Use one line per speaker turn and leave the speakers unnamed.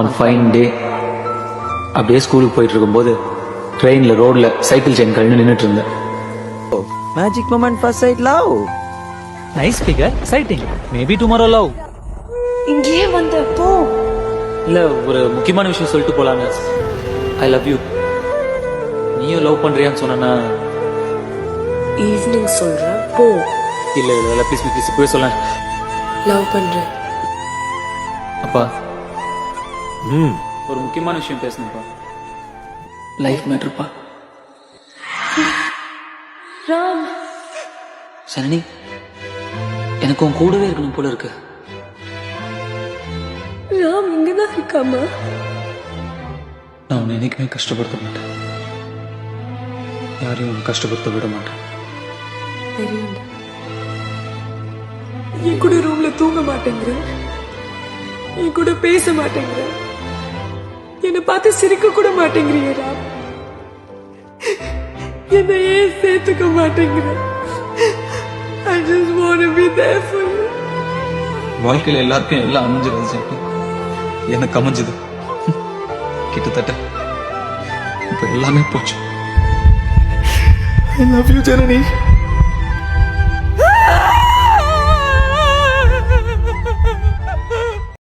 One fine day அப்படியே ஸ்கூலுக்கு போயிட்டு இருக்கும்போது ட்ரெயினில் ரோடில் சைக்கிள் செயின் கழிந்து நின்றுட்டு இருந்தேன்.
Magic moment first sight love.
Nice figure exciting maybe tomorrow love.
இங்கேயே வந்தப்போ
இல்லை ஒரு முக்கியமான விஷயம் சொல்லிட்டு போலாங்க. I love you. நீயும் லவ் பண்ணுறியான்னு சொன்னா
ஈவினிங் சொல்றேன் போ.
இல்லை இல்லை இல்லை ப்ளீஸ் ப்ளீஸ் போய் சொல்ல.
லவ் பண்றேன்.
அப்பா ஒரு முக்கியமான விஷயம் பேசணும்ப்பா. லைஃப் மேட்டர்ப்பா.
ராம்,
சனனி எனக்கு உன் கூடவே இருக்கணும் போல இருக்கு.
ராம் இங்கதான் இருக்காமா?
நான் உன்னை என்னைக்குமே கஷ்டப்படுத்த மாட்டேன். யாரையும் உன்னை கஷ்டப்படுத்த விட மாட்டேன்.
தெரியும். என் கூட ரூம்ல தூங்க மாட்டேங்கிற, என் கூட பேச மாட்டேங்கிற, என்னை பார்த்து சிரிக்க கூட மாட்டேங்கிறீங்க ராம். என்னை ஏன் சேர்த்துக்க மாட்டேங்கிற? I just want to be there for you.
வாழ்க்கையில் எல்லாருக்கும் எல்லாம் அமைஞ்சிருது. எனக்கு அமைஞ்சது கிட்டத்தட்ட இப்ப எல்லாமே போச்சு. I love you, Janani.